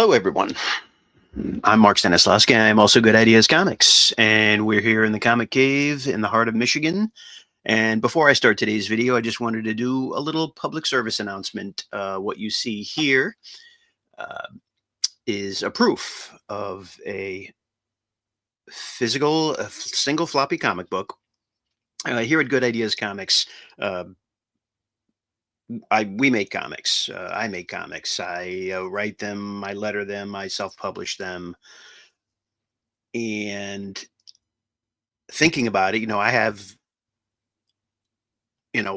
Hello, everyone. I'm Mark Stanislawski. I'm also Good Ideas Comics, and we're here in the Comic Cave in the heart of Michigan. And before I start today's video, I just wanted to do a little public service announcement. What you see here uh, is a proof of a single floppy comic book. Here at Good Ideas Comics, uh, we make comics. I make comics. I write them, I letter them, I self-publish them. And thinking about it, I have,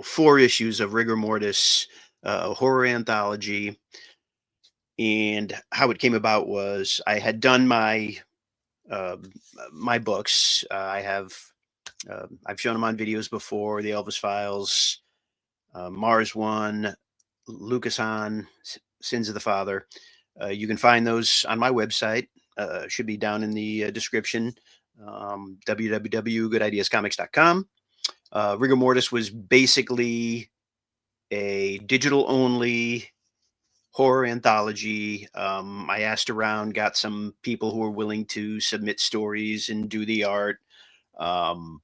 4 issues of Rigor Mortis, a horror anthology. And how it came about was I had done uh, my books. I've shown them on videos before: the Elvis Files, Mars One, Lucas Han, Sins of the Father. You can find those on my website. Should be down in the description. www.goodideascomics.com. Rigor Mortis was basically a digital only horror anthology. I asked around, got some people who were willing to submit stories and do the art. Um,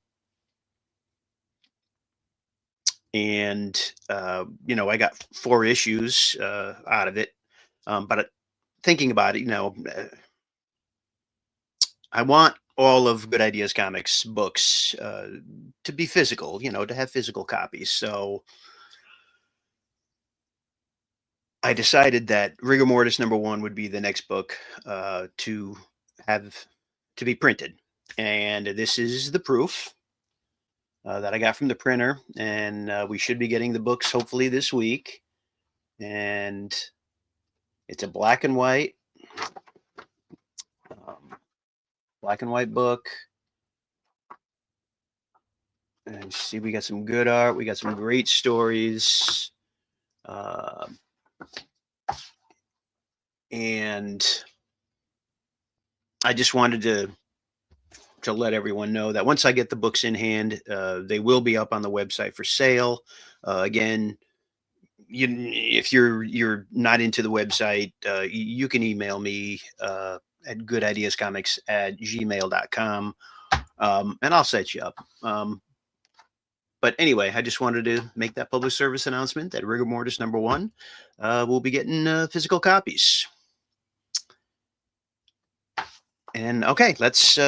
I got 4 issues out of it. But thinking about it, I want all of Good Ideas Comics books to be physical, to have physical copies. So I decided that Rigor Mortis #1 would be the next book to have to be printed, and this is the proof that I got from the printer, and we should be getting the books hopefully this week. And it's a um, black and white book. And see, we got some good art. We got some great stories. Uh, and I just wanted to let everyone know that once I get the books in hand, they will be up on the website for sale. Again, if you're not into the website, you can email me at goodideascomics@gmail.com, and I'll set you up. But anyway, I just wanted to make that public service announcement that Rigor Mortis #1 will be getting physical copies. And okay, let's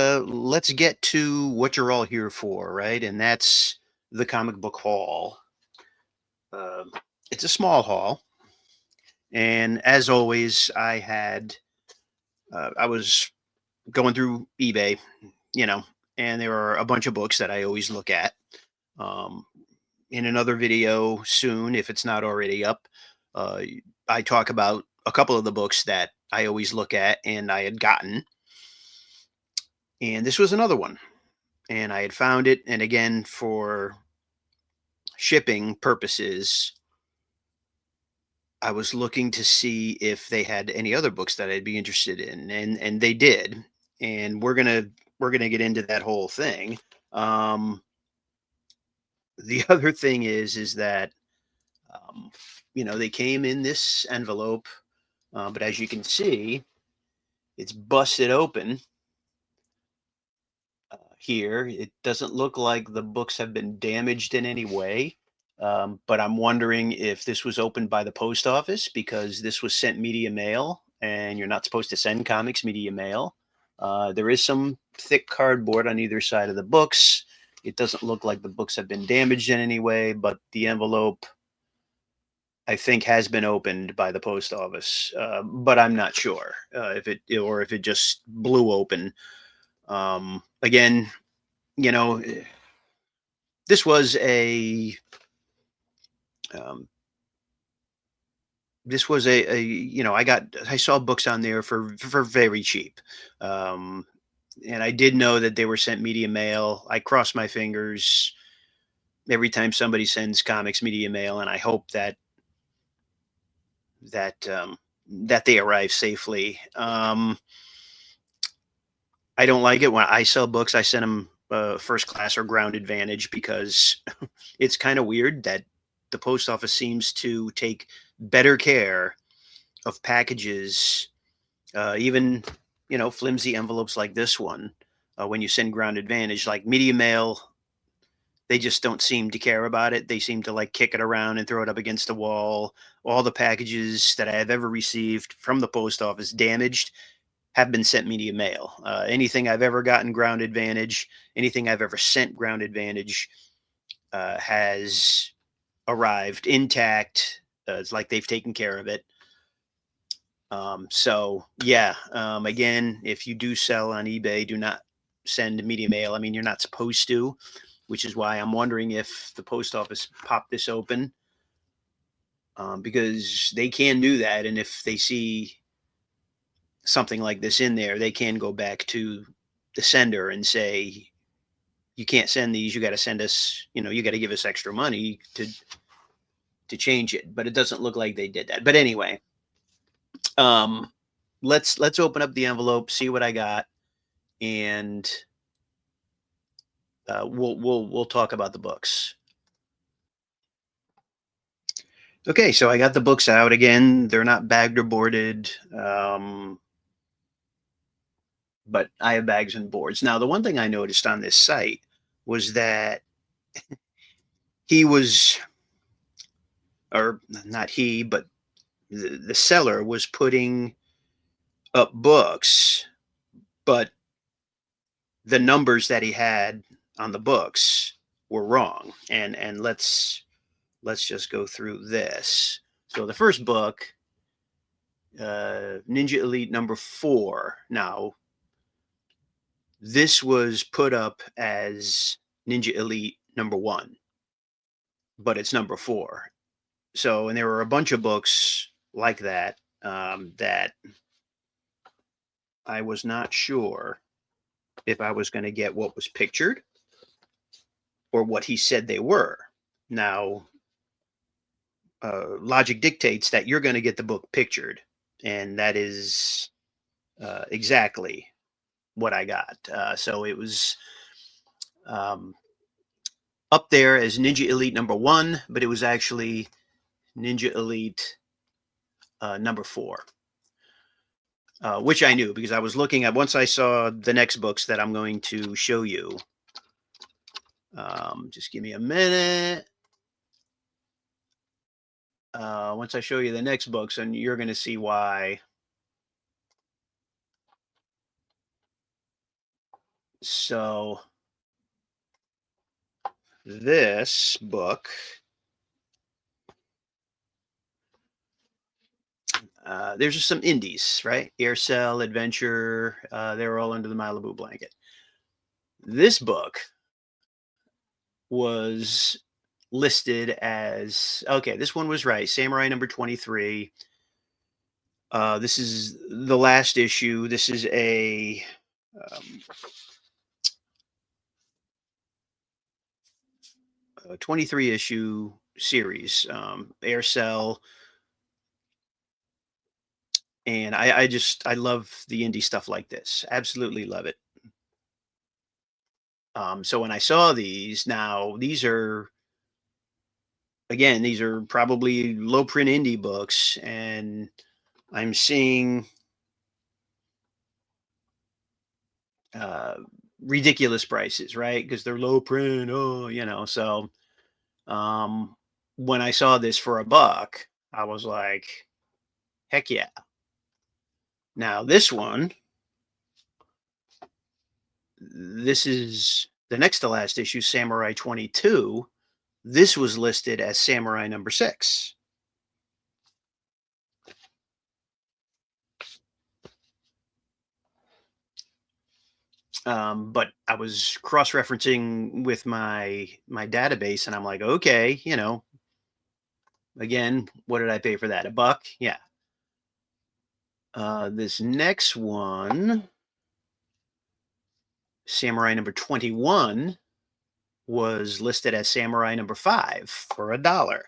get to what you're all here for, right? And that's the comic book haul. Uh, it's a small haul, and as always, I was going through eBay, you know, and there are a bunch of books that I always look at. Um, in another video soon, if it's not already up, uh, I talk about a couple of the books that I always look at and I had gotten. And this was another one. And I had found it. And again, for shipping purposes, I was looking to see if they had any other books that I'd be interested in. And they did. And we're gonna get into that whole thing. Um, the other thing is that um, they came in this envelope, but as you can see, it's busted open here. It doesn't look like the books have been damaged in any way, but I'm wondering if this was opened by the post office because this was sent media mail, and you're not supposed to send comics media mail. There is some thick cardboard on either side of the books. It doesn't look like the books have been damaged in any way, but the envelope, I think, has been opened by the post office, but I'm not sure if it just blew open. Again, you know, this was a um, I saw books on there for very cheap, um, and I did know that they were sent media mail. I cross my fingers every time somebody sends comics media mail, and I hope that that they arrive safely. I don't like it when I sell books. I send them first class or ground advantage because it's kind of weird that the post office seems to take better care of packages Even, flimsy envelopes like this one, when you send Ground Advantage, like Media Mail, they just don't seem to care about it. They seem to like kick it around and throw it up against the wall. All the packages that I have ever received from the post office damaged have been sent Media Mail. Anything I've ever gotten Ground Advantage, anything I've ever sent Ground Advantage, has arrived intact. It's like they've taken care of it. So yeah, again, if you do sell on eBay, do not send Media Mail. I mean, you're not supposed to, which is why I'm wondering if the post office popped this open, because they can do that. And if they see something like this in there, they can go back to the sender and say, you can't send these. You got to send us, you got to give us extra money to change it. But it doesn't look like they did that. But anyway, let's open up the envelope, see what I got, and we'll talk about the books. Okay, so I got the books out again. They're not bagged or boarded, but I have bags and boards. Now, the one thing I noticed on this site was that he was, or not he, but the seller was putting up books, but the numbers that he had on the books were wrong. And let's just go through this. So the first book, Ninja Elite number 4. Now, this was put up as Ninja Elite number 1, but it's number 4. So, and there were a bunch of books like that, that I was not sure if I was going to get what was pictured or what he said they were. Now, logic dictates that you're going to get the book pictured, and that is exactly what I got. So it was up there as Ninja Elite number 1, but it was actually Ninja Elite number 4. Which I knew because I was looking at, once I saw the next books that I'm going to show you. Just give me a minute. Once I show you the next books, and you're going to see why. So this book, there's just some indies, right? Aircell, Adventure, they're all under the Malibu blanket. This book was listed as, okay, this one was right, Samurai number 23. This is the last issue. This is a 23 issue series, Aircell. And I love the indie stuff like this. Absolutely love it. So when I saw these, now these are, again, these are probably low print indie books, and I'm seeing ridiculous prices, right? Because they're low print. Oh. So when I saw this for $1, I was like, heck yeah. Now this one, this is the next to last issue, Samurai 22. This was listed as Samurai number 6. But I was cross-referencing with my database, and I'm like, okay, again, what did I pay for that? $1? Yeah. This next one, Samurai number 21, was listed as Samurai number 5 for $1.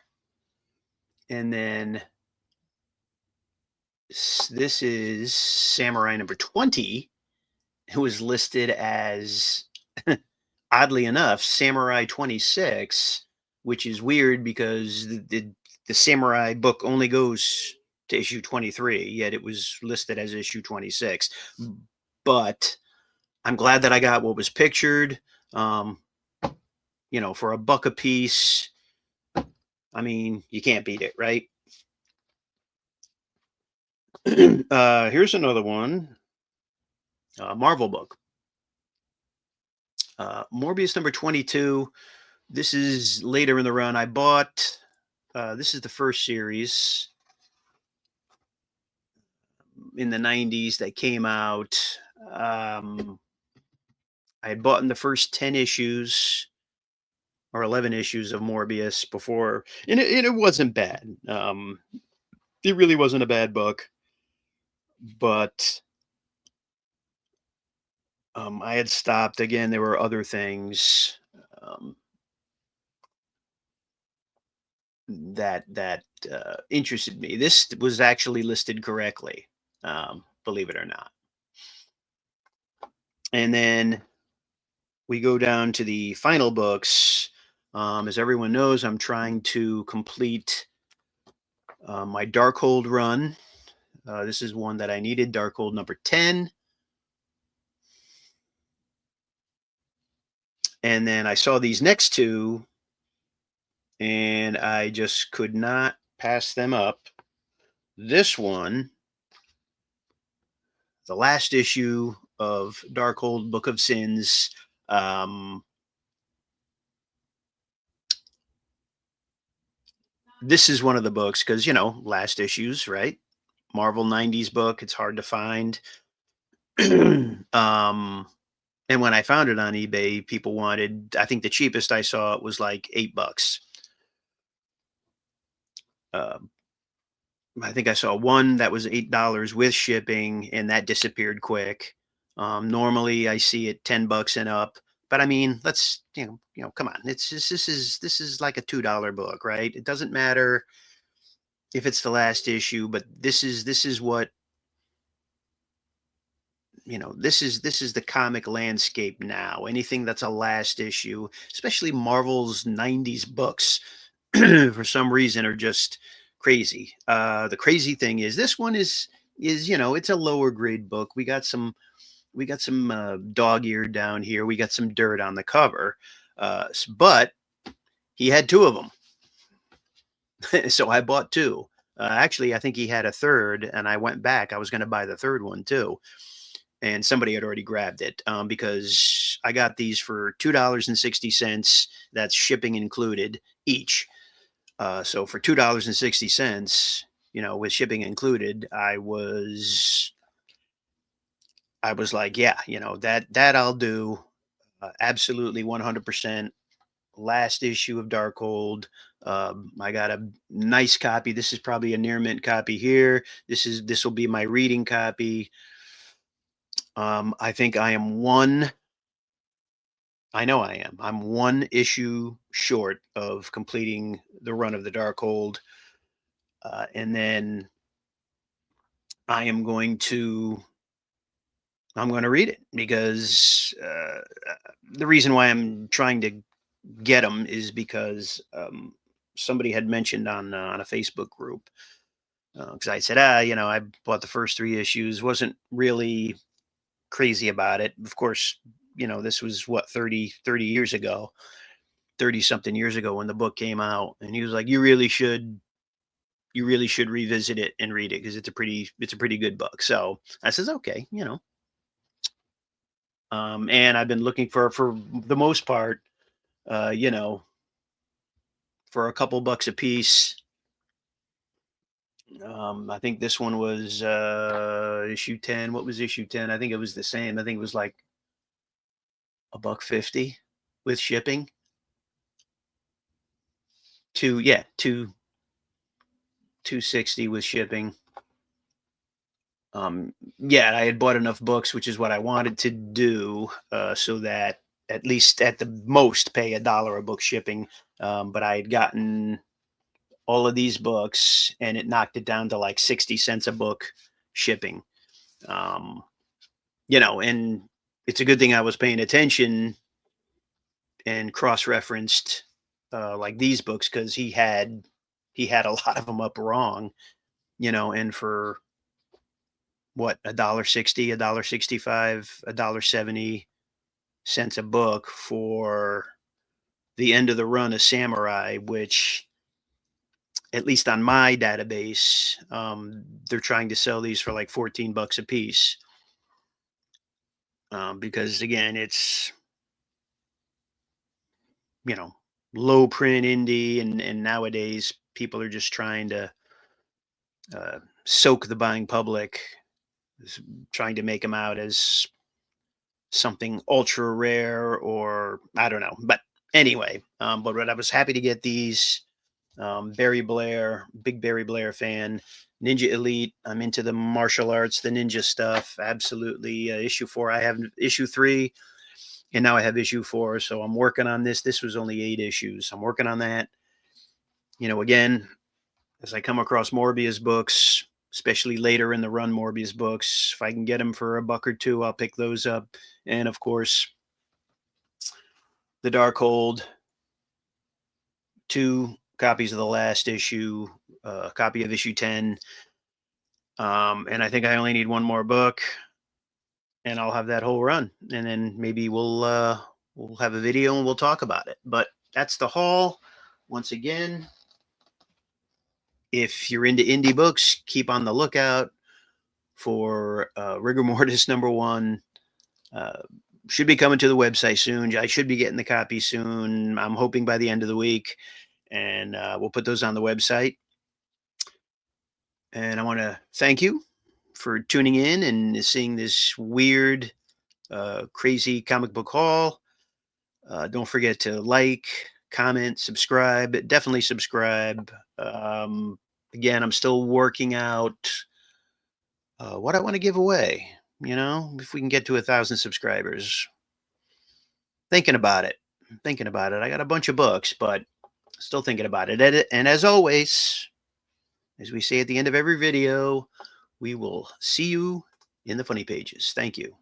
And then this is Samurai number 20, who was listed as, oddly enough, Samurai 26, which is weird because the Samurai book only goes to issue 23, yet it was listed as issue 26. But I'm glad that I got what was pictured. Um, for a buck a piece, I mean, you can't beat it, right? Here's another one, Marvel book, Morbius number 22. This is later in the run. I bought. This is the first series in the 90s that came out. Um, I had bought in the first 10 issues or 11 issues of Morbius before, and it wasn't bad. It really wasn't a bad book, but I had stopped again. There were other things um, that interested me. This was actually listed correctly, believe it or not. And then we go down to the final books. As everyone knows, I'm trying to complete my Darkhold run. This is one that I needed, Darkhold number 10. And then I saw these next two, and I just could not pass them up. This one, the last issue of Darkhold Book of Sins. Um, this is one of the books because, last issues, right? Marvel 90s book. It's hard to find. um, and when I found it on eBay, people wanted, I think the cheapest I saw it was like $8. Um, I think I saw one that was $8 with shipping, and that disappeared quick. Normally, I see it $10 and up, but I mean, let's come on. It's just, this is like a $2 book, right? It doesn't matter if it's the last issue, but this is what this is the comic landscape now. Anything that's a last issue, especially Marvel's 90s books, for some reason are just crazy. The crazy thing is this one is it's a lower grade book. We got some dog ear down here. We got some dirt on the cover, but he had two of them, so I bought two. Actually, I think he had a third, and I went back. I was going to buy the third one too, and somebody had already grabbed it because I got these for $2.60. That's shipping included each. So for $2.60, with shipping included, I was like, yeah, that I'll do. Absolutely 100%. Last issue of Darkhold. I got a nice copy. This is probably a near mint copy here. This will be my reading copy. I think I am one. I know I am. I'm one issue short of completing the run of the Darkhold, and then I am going to I'm going to read it because the reason why I'm trying to get them is because somebody had mentioned on a Facebook group because I said, I bought the first three issues, wasn't really crazy about it. Of course, this was what 30 years ago, 30 something years ago when the book came out, and he was like, you really should revisit it and read it because it's a pretty good book. So I says, okay. And I've been looking for the most part, uh, you know, for a couple bucks a piece. I think this one was issue 10. What was issue 10? I think it was the same. I think it was like a buck 50 with shipping. Yeah, 260 with shipping. Yeah, I had bought enough books, which is what I wanted to do, so that at least at the most pay $1 a book shipping. But I had gotten all of these books, and it knocked it down to like 60 cents a book shipping. Um, and it's a good thing I was paying attention and cross-referenced like these books because he had a lot of them up wrong. and for what, $1.60, $1.65, $1.70 a book for the end of the run of Samurai, which at least on my database, they're trying to sell these for like $14 a piece. Because again, it's, you know, low print indie, and nowadays people are just trying to soak the buying public, s- trying to make them out as something ultra rare, or I don't know. But anyway, but what I was happy to get these, Barry Blair, big Barry Blair fan. Ninja Elite. I'm into the martial arts, the ninja stuff. Absolutely. Issue 4. I have issue 3, and now I have issue 4. So I'm working on this. This was only 8 issues. I'm working on that. Again, as I come across Morbius books, especially later in the run Morbius books, if I can get them for a buck or two, I'll pick those up. And of course, the Darkhold, 2 copies of the last issue, a copy of issue 10. And I think I only need one more book, and I'll have that whole run. And then maybe we'll have a video and we'll talk about it. But that's the haul. Once again, if you're into indie books, keep on the lookout for Rigor Mortis #1. Uh, should be coming to the website soon. I should be getting the copy soon. I'm hoping by the end of the week, and we'll put those on the website. And I want to thank you for tuning in and seeing this weird, crazy comic book haul. Don't forget to like, comment, subscribe. Definitely subscribe. Again, I'm still working out what I want to give away. If we can get to 1,000 subscribers, thinking about it. Thinking about it. I got a bunch of books, but still thinking about it. And as always, as we say at the end of every video, we will see you in the funny pages. Thank you.